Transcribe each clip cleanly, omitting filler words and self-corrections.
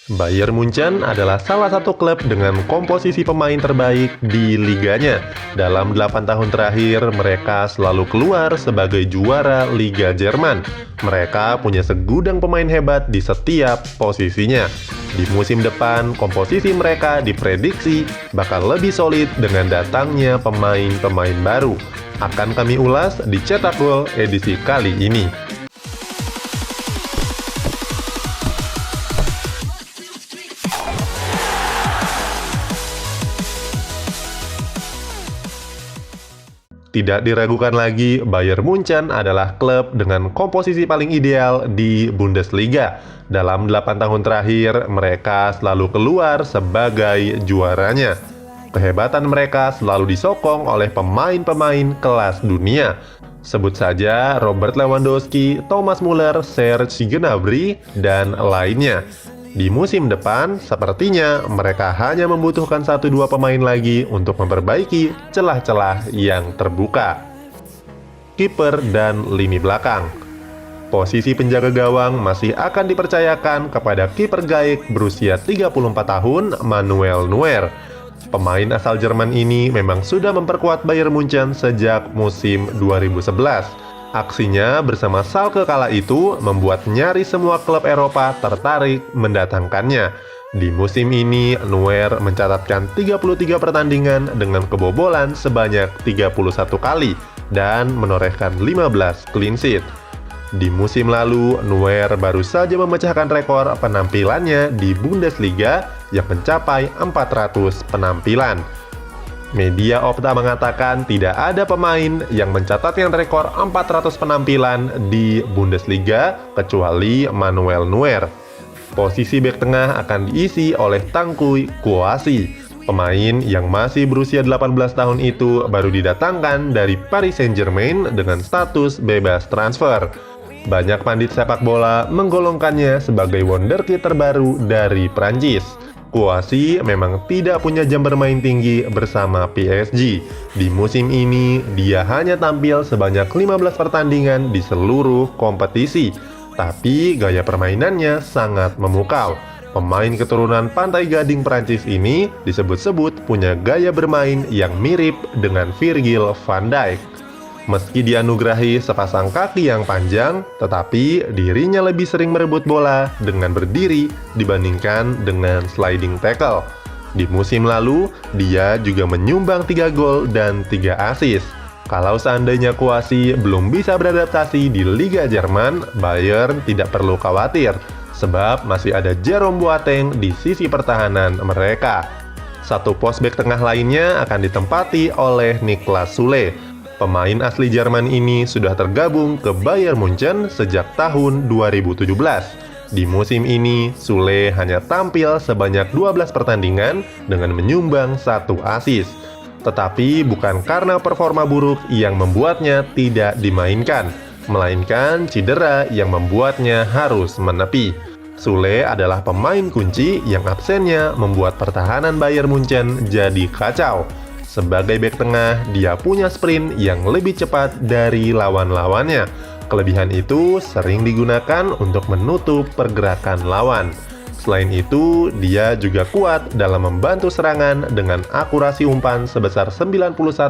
Bayern Munchen adalah salah satu klub dengan komposisi pemain terbaik di liganya. Dalam 8 tahun terakhir, mereka selalu keluar sebagai juara Liga Jerman. Mereka punya segudang pemain hebat di setiap posisinya. Di musim depan, komposisi mereka diprediksi bakal lebih solid dengan datangnya pemain-pemain baru. Akan kami ulas di Cetak Gol edisi kali ini. Tidak diragukan lagi, Bayern Munchen adalah klub dengan komposisi paling ideal di Bundesliga. Dalam 8 tahun terakhir, mereka selalu keluar sebagai juaranya. Kehebatan mereka selalu disokong oleh pemain-pemain kelas dunia. Sebut saja Robert Lewandowski, Thomas Muller, Serge Gnabry, dan lainnya. Di musim depan, sepertinya mereka hanya membutuhkan 1-2 pemain lagi untuk memperbaiki celah-celah yang terbuka. Kiper dan lini belakang. Posisi penjaga gawang masih akan dipercayakan kepada kiper gaek berusia 34 tahun, Manuel Neuer. Pemain asal Jerman ini memang sudah memperkuat Bayern Munchen sejak musim 2011. Aksinya bersama Schalke kala itu membuat nyaris semua klub Eropa tertarik mendatangkannya. Di musim ini, Neuer mencatatkan 33 pertandingan dengan kebobolan sebanyak 31 kali dan menorehkan 15 clean sheet. Di musim lalu, Neuer baru saja memecahkan rekor penampilannya di Bundesliga yang mencapai 400 penampilan. Media Opta mengatakan tidak ada pemain yang mencatatkan rekor 400 penampilan di Bundesliga kecuali Manuel Neuer. Posisi bek tengah akan diisi oleh Tangguy Kouassi. Pemain yang masih berusia 18 tahun itu baru didatangkan dari Paris Saint-Germain dengan status bebas transfer. Banyak pandit sepak bola menggolongkannya sebagai wonderkid terbaru dari Prancis. Kouassi memang tidak punya jam bermain tinggi bersama PSG. Di musim ini, dia hanya tampil sebanyak 15 pertandingan di seluruh kompetisi. Tapi gaya permainannya sangat memukau. Pemain keturunan Pantai Gading Prancis ini disebut-sebut punya gaya bermain yang mirip dengan Virgil van Dijk. Meski dianugerahi sepasang kaki yang panjang, tetapi dirinya lebih sering merebut bola dengan berdiri dibandingkan dengan sliding tackle. Di musim lalu, dia juga menyumbang 3 gol dan 3 assist. Kalau seandainya Kouassi belum bisa beradaptasi di Liga Jerman, Bayern tidak perlu khawatir, sebab masih ada Jerome Boateng di sisi pertahanan mereka. Satu pos bek tengah lainnya akan ditempati oleh Niklas Süle. Pemain asli Jerman ini sudah tergabung ke Bayern Munchen sejak tahun 2017. Di musim ini, Süle hanya tampil sebanyak 12 pertandingan dengan menyumbang 1 assist. Tetapi bukan karena performa buruk yang membuatnya tidak dimainkan, melainkan cedera yang membuatnya harus menepi. Süle adalah pemain kunci yang absennya membuat pertahanan Bayern Munchen jadi kacau. Sebagai bek tengah, dia punya sprint yang lebih cepat dari lawan-lawannya. Kelebihan itu sering digunakan untuk menutup pergerakan lawan. Selain itu, dia juga kuat dalam membantu serangan dengan akurasi umpan sebesar 91,2%.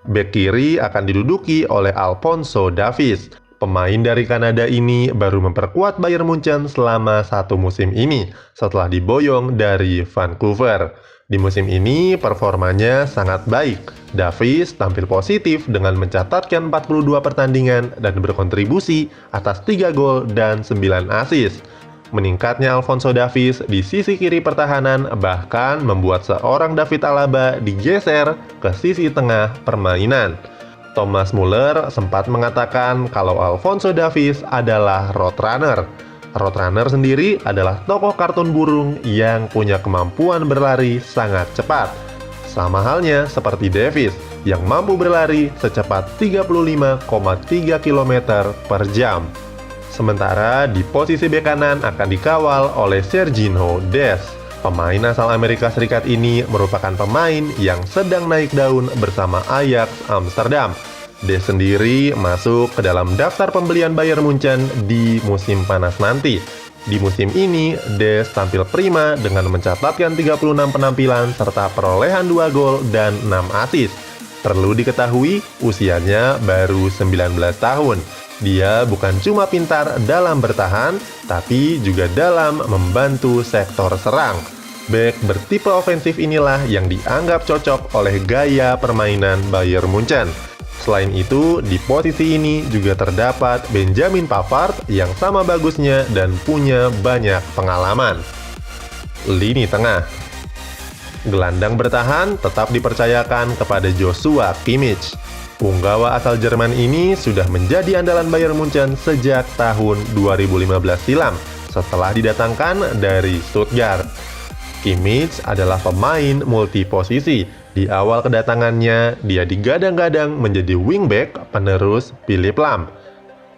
Bek kiri akan diduduki oleh Alphonso Davies. Pemain dari Kanada ini baru memperkuat Bayern Munchen selama 1 musim ini setelah diboyong dari Vancouver. Di musim ini performanya sangat baik. Davies tampil positif dengan mencatatkan 42 pertandingan dan berkontribusi atas 3 gol dan 9 assist. Meningkatnya Alphonso Davies di sisi kiri pertahanan bahkan membuat seorang David Alaba digeser ke sisi tengah permainan. Thomas Muller sempat mengatakan kalau Alphonso Davies adalah roadrunner. Roadrunner sendiri adalah tokoh kartun burung yang punya kemampuan berlari sangat cepat. Sama halnya seperti Davies yang mampu berlari secepat 35,3 km per jam. Sementara di posisi bek kanan akan dikawal oleh Serginho Dest. Pemain asal Amerika Serikat ini merupakan pemain yang sedang naik daun bersama Ajax Amsterdam. Dest sendiri masuk ke dalam daftar pembelian Bayern Munchen di musim panas nanti. Di musim ini, Des tampil prima dengan mencatatkan 36 penampilan serta perolehan 2 gol dan 6 assist. Perlu diketahui, usianya baru 19 tahun. Dia bukan cuma pintar dalam bertahan, tapi juga dalam membantu sektor serang. Bek bertipe ofensif inilah yang dianggap cocok oleh gaya permainan Bayern Munchen. Selain itu, di posisi ini juga terdapat Benjamin Pavard yang sama bagusnya dan punya banyak pengalaman. Lini tengah. Gelandang bertahan tetap dipercayakan kepada Joshua Kimmich. Punggawa asal Jerman ini sudah menjadi andalan Bayern Munchen sejak tahun 2015 silam setelah didatangkan dari Stuttgart. Kimmich adalah pemain multiposisi. Di awal kedatangannya, dia digadang-gadang menjadi wingback penerus Philipp Lahm.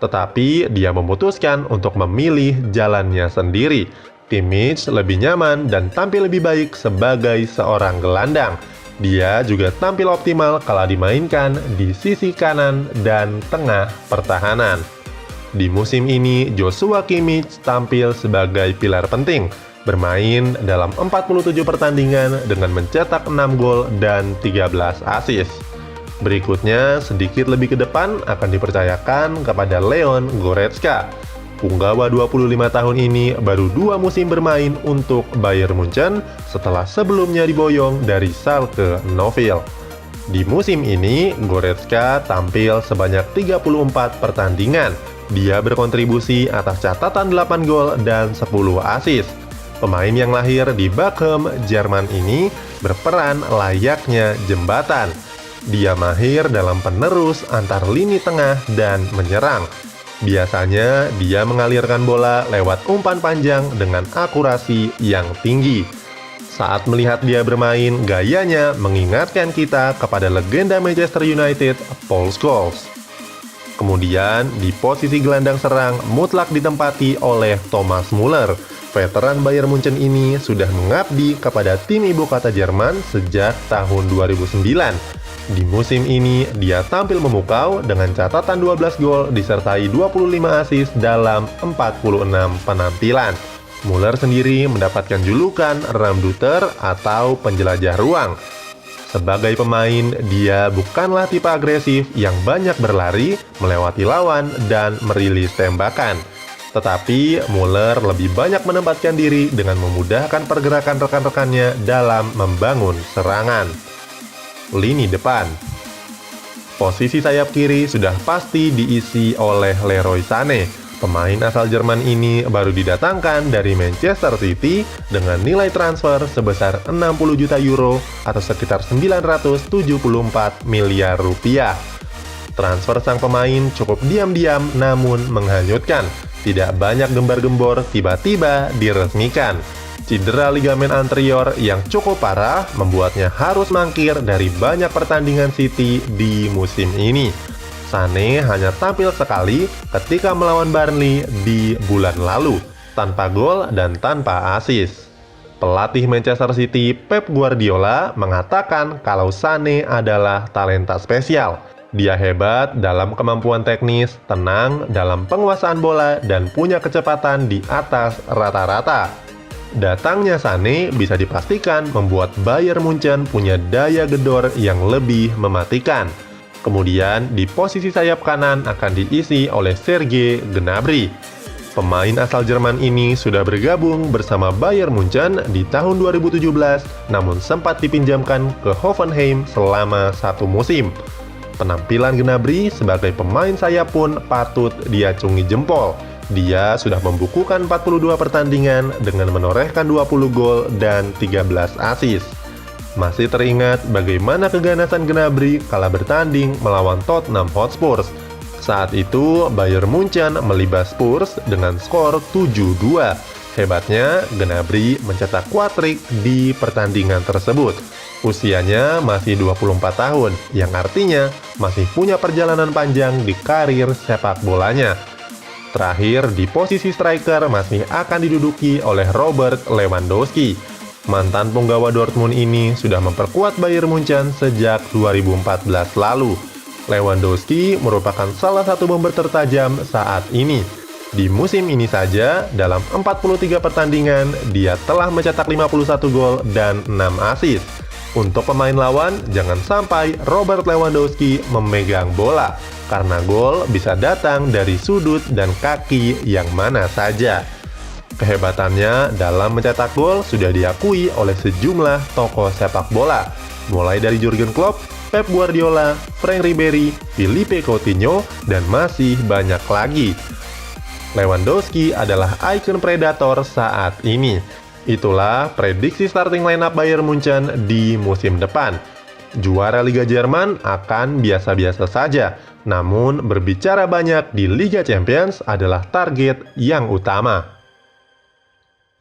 Tetapi dia memutuskan untuk memilih jalannya sendiri. Kimmich lebih nyaman dan tampil lebih baik sebagai seorang gelandang. Dia juga tampil optimal kala dimainkan di sisi kanan dan tengah pertahanan. Di musim ini, Joshua Kimmich tampil sebagai pilar penting, bermain dalam 47 pertandingan dengan mencetak 6 gol dan 13 assist. Berikutnya, sedikit lebih ke depan akan dipercayakan kepada Leon Goretzka. Punggawa 25 tahun ini baru 2 musim bermain untuk Bayern Munchen setelah sebelumnya diboyong dari Schalke 04. Di musim ini, Goretzka tampil sebanyak 34 pertandingan. Dia berkontribusi atas catatan 8 gol dan 10 assist. Pemain yang lahir di Bochum, Jerman ini berperan layaknya jembatan. Dia mahir dalam penerus antar lini tengah dan menyerang. Biasanya dia mengalirkan bola lewat umpan panjang dengan akurasi yang tinggi. Saat melihat dia bermain, gayanya mengingatkan kita kepada legenda Manchester United, Paul Scholes. Kemudian, di posisi gelandang serang mutlak ditempati oleh Thomas Müller. Veteran Bayern Munchen ini sudah mengabdi kepada tim ibu kota Jerman sejak tahun 2009. Di musim ini, dia tampil memukau dengan catatan 12 gol disertai 25 assist dalam 46 penampilan. Müller sendiri mendapatkan julukan Raumdeuter atau penjelajah ruang. Sebagai pemain, dia bukanlah tipe agresif yang banyak berlari, melewati lawan, dan merilis tembakan. Tetapi Müller lebih banyak menempatkan diri dengan memudahkan pergerakan rekan-rekannya dalam membangun serangan. Lini depan. Posisi sayap kiri sudah pasti diisi oleh Leroy Sané. Pemain asal Jerman ini baru didatangkan dari Manchester City dengan nilai transfer sebesar 60 juta euro atau sekitar 974 miliar rupiah. Transfer sang pemain cukup diam-diam namun menghanyutkan. Tidak banyak gembar-gembor tiba-tiba diresmikan. Cedera ligamen anterior yang cukup parah membuatnya harus mangkir dari banyak pertandingan City di musim ini. Sané hanya tampil sekali ketika melawan Burnley di bulan lalu, tanpa gol dan tanpa assist. Pelatih Manchester City Pep Guardiola mengatakan kalau Sané adalah talenta spesial. Dia hebat dalam kemampuan teknis, tenang dalam penguasaan bola, dan punya kecepatan di atas rata-rata. Datangnya Sané bisa dipastikan membuat Bayern Munchen punya daya gedor yang lebih mematikan. Kemudian di posisi sayap kanan akan diisi oleh Serge Gnabry. Pemain asal Jerman ini sudah bergabung bersama Bayern Munchen di tahun 2017, namun sempat dipinjamkan ke Hoffenheim selama 1 musim. Penampilan Gnabry sebagai pemain sayap pun patut diacungi jempol. Dia sudah membukukan 42 pertandingan dengan menorehkan 20 gol dan 13 assist. Masih teringat bagaimana keganasan Gnabry kala bertanding melawan Tottenham Hotspur. Saat itu Bayern Munchen melibas Spurs dengan skor 7-2. Hebatnya, Gnabry mencetak hat-trick di pertandingan tersebut. Usianya masih 24 tahun, yang artinya masih punya perjalanan panjang di karir sepak bolanya. Terakhir, di posisi striker masih akan diduduki oleh Robert Lewandowski. Mantan punggawa Dortmund ini sudah memperkuat Bayern Munchen sejak 2014 lalu. Lewandowski merupakan salah satu bomber tertajam saat ini. Di musim ini saja, dalam 43 pertandingan, dia telah mencetak 51 gol dan 6 assist. Untuk pemain lawan, jangan sampai Robert Lewandowski memegang bola, karena gol bisa datang dari sudut dan kaki yang mana saja. Kehebatannya dalam mencetak gol sudah diakui oleh sejumlah tokoh sepak bola, mulai dari Jurgen Klopp, Pep Guardiola, Frank Ribery, Philippe Coutinho, dan masih banyak lagi. Lewandowski adalah ikon predator saat ini. Itulah prediksi starting lineup Bayern Munchen di musim depan. Juara Liga Jerman akan biasa-biasa saja, namun berbicara banyak di Liga Champions adalah target yang utama.